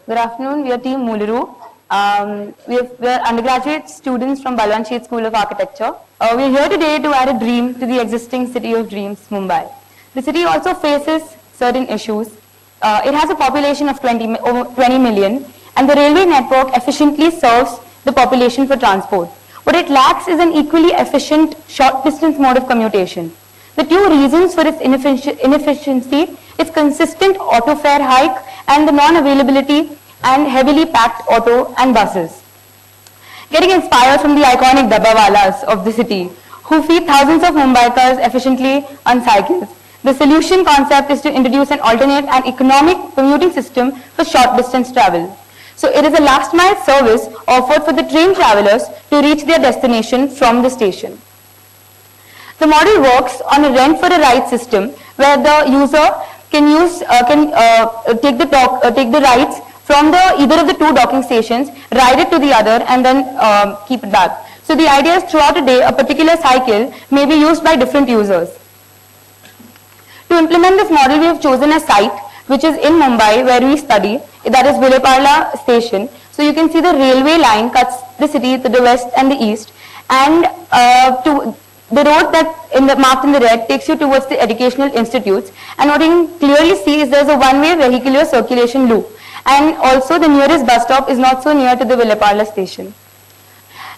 Good afternoon. We are Team Mool. We are undergraduate students from Balwant Sheth School of Architecture. We are here today to add a dream to the existing city of dreams, Mumbai. The city also faces certain issues. It has a population of over 20 million, and the railway network efficiently serves the population for transport. What it lacks is an equally efficient short-distance mode of commutation. The two reasons for its inefficiency is consistent auto fare hike and the non-availability and heavily packed auto and buses. Getting inspired from the iconic Dabbawalas of the city, who feed thousands of Mumbaikars efficiently on cycles, the solution concept is to introduce an alternate and economic commuting system for short-distance travel. So it is a last-mile service offered for the train travelers to reach their destination from the station. The model works on a rent for a ride system where the user can take the rides from either of the two docking stations, ride it to the other, and then keep it back. So the idea is throughout a day, a particular cycle may be used by different users. To implement this model, we have chosen a site which is in Mumbai where we study, that is Vileparla station. So you can see the railway line cuts the city to the west and the east, and the road that marked in the red takes you towards the educational institutes, and what you can clearly see is there's a one-way vehicular circulation loop, and also the nearest bus stop is not so near to the Vileparla station.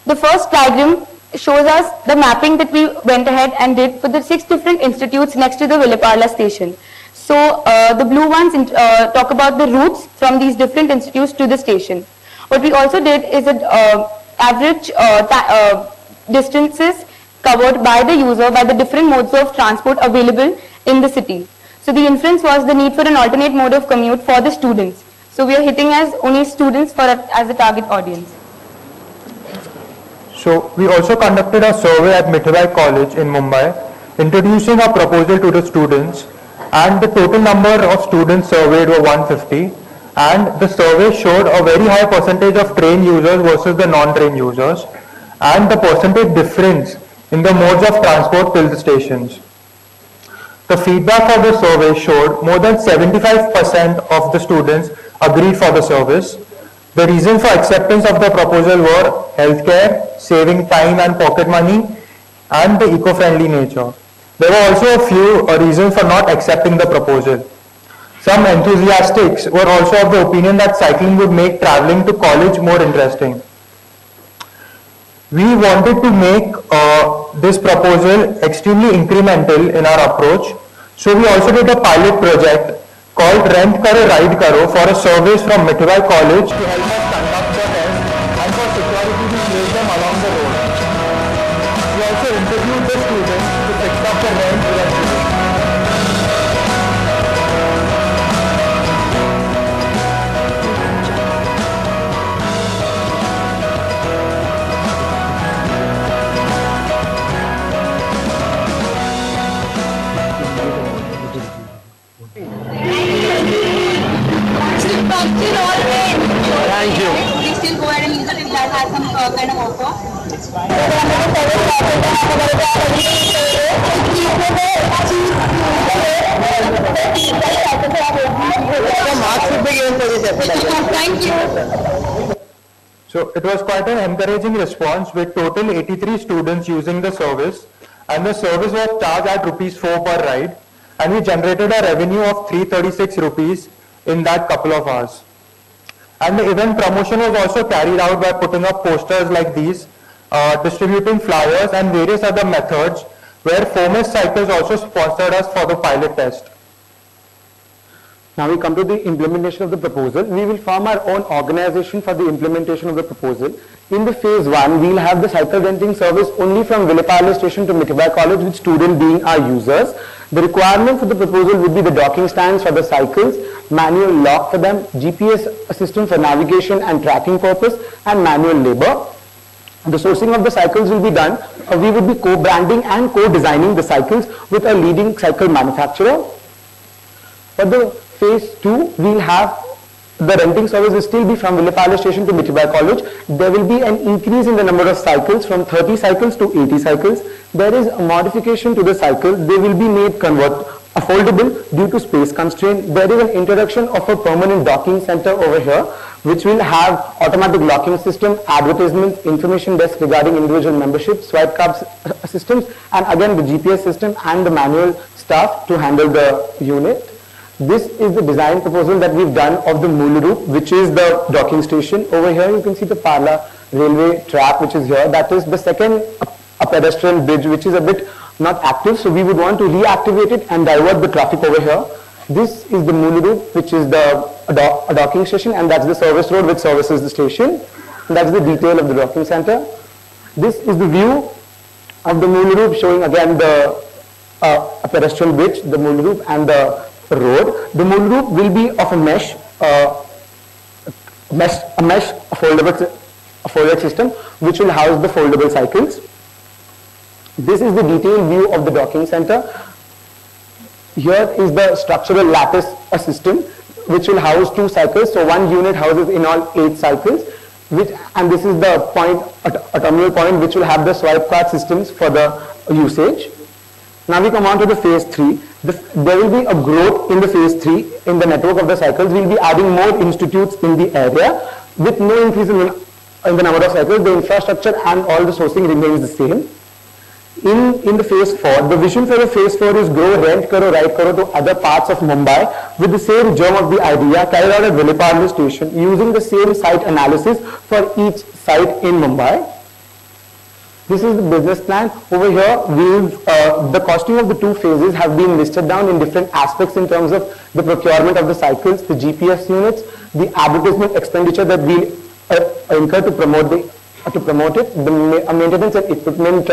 The first diagram shows us the mapping that we went ahead and did for the 6 different institutes next to the Vileparla station. So the blue ones talk about the routes from these different institutes to the station. What we also did is average distances covered by the user by the different modes of transport available in the city. So the inference was the need for an alternate mode of commute for the students. So we are hitting as only students as the target audience. So we also conducted a survey at Mithbai College in Mumbai, introducing a proposal to the students, and the total number of students surveyed were 150, and the survey showed a very high percentage of train users versus the non-train users, and the percentage difference in the modes of transport till the stations. The feedback of the survey showed more than 75% of the students agreed for the service. The reason for acceptance of the proposal were healthcare, saving time and pocket money, and the eco-friendly nature. There were also a few reasons for not accepting the proposal. Some enthusiasts were also of the opinion that cycling would make traveling to college more interesting. We wanted to make this proposal extremely incremental in our approach, so we also did a pilot project called Rent Karo Ride Karo for a service from Mithbai College to help us conduct the test and for security to place them along the road. We also interviewed the students to fix up the rent eventually. Thank you. Please still go ahead and use it if that has some kind of offer. Thank you. So it was quite an encouraging response with total 83 students using the service, and the service was charged at ₹4 per ride, and we generated a revenue of 336 rupees in that couple of hours. And the event promotion was also carried out by putting up posters like these, distributing flyers and various other methods, where Foremost Cycles also sponsored us for the pilot test. Now we come to the implementation of the proposal. We will form our own organization for the implementation of the proposal. In the phase 1, we will have the cycle renting service only from Vileparla station to Mithbai College, with students being our users. The requirement for the proposal would be the docking stands for the cycles, manual lock for them, GPS system for navigation and tracking purpose, and manual labor. The sourcing of the cycles will be done. We would be co-branding and co-designing the cycles with a leading cycle manufacturer. For the phase 2, we will have the renting service will still be from Vileparla station to Mithbai College. There will be an increase in the number of cycles from 30 cycles to 80 cycles. There is a modification to the cycle. They will be made affordable due to space constraint. There is an introduction of a permanent docking center over here, which will have automatic locking system, advertisements, information desk regarding individual membership, swipe card systems, and again the GPS system and the manual staff to handle the unit. This is the design proposal that we've done of the Mool roop, which is the docking station. Over here you can see the Parla railway track, which is here. That is the second a pedestrian bridge, which is a bit not active, so we would want to reactivate it and divert the traffic over here. This is the Mool roop, which is the docking station, and that's the service road which services the station. And that's the detail of the docking center. This is the view of the Mool roop, showing again the a pedestrian bridge, the Mool roop, and the road. The Mool roop will be of a mesh folded system, which will house the foldable cycles. This is the detailed view of the docking center. Here is the structural lattice system, which will house 2 cycles. So one unit houses in all 8 cycles, and this is the point, a terminal point, which will have the swipe card systems for the usage. Now we come on to the phase 3. There will be a growth in the phase 3 in the network of the cycles. We will be adding more institutes in the area with no increase in the number of cycles. The infrastructure and all the sourcing remains the same. In the phase 4, the vision for the phase 4 is grow, rent karo, ride karo to other parts of Mumbai with the same germ of the idea carried out at Viliparle station using the same site analysis for each site in Mumbai. This is the business plan. Over here, the costing of the 2 phases have been listed down in different aspects in terms of the procurement of the cycles, the GPS units, the advertisement expenditure that we incur to promote it, the maintenance and equipment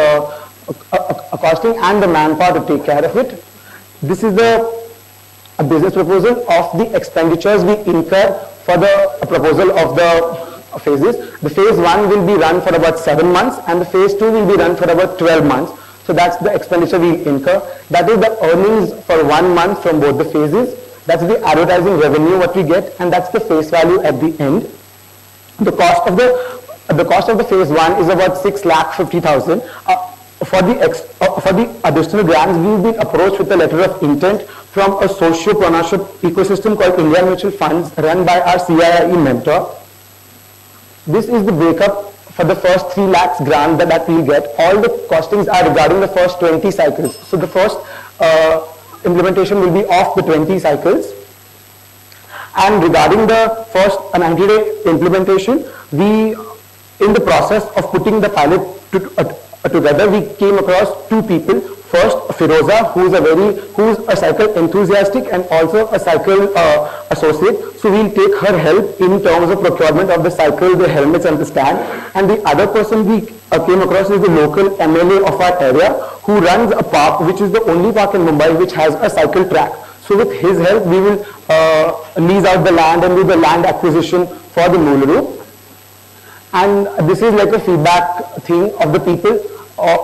costing, and the manpower to take care of it. This is the business proposal of the expenditures we incur for the proposal of the phases. The phase 1 will be run for about 7 months, and the phase 2 will be run for about 12 months. So that's the expenditure we incur. That is the earnings for 1 month from both the phases. That's the advertising revenue what we get, and that's the face value at the end. The cost of the phase 1 is about 6,50,000. For the additional grants, we've been approached with a letter of intent from a socio-preneurship ecosystem called India Mutual Funds, run by our CIIE mentor. This is the breakup for the first 3 lakhs grant that we'll get. All the costings are regarding the first 20 cycles. So the first implementation will be of the 20 cycles. And regarding the first 90-day implementation, in the process of putting the pilot together, we came across 2 people. First, Firoza, who's a cycle enthusiastic and also a cycle associate. So we'll take her help in terms of procurement of the cycle, the helmets and the stand. And the other person we came across is the local MLA of our area, who runs a park, which is the only park in Mumbai which has a cycle track. So with his help, we will lease out the land and do the land acquisition for the Mool roop. And this is like a feedback thing of the people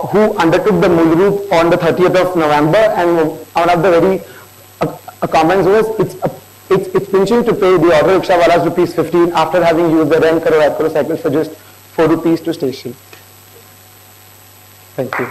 who undertook the Mool roop on the 30th of November, and one of the very comments was, it's pinching to pay the auto rickshaw walas rupees 15 after having used the rent karo cycles for just 4 rupees to station. Thank you.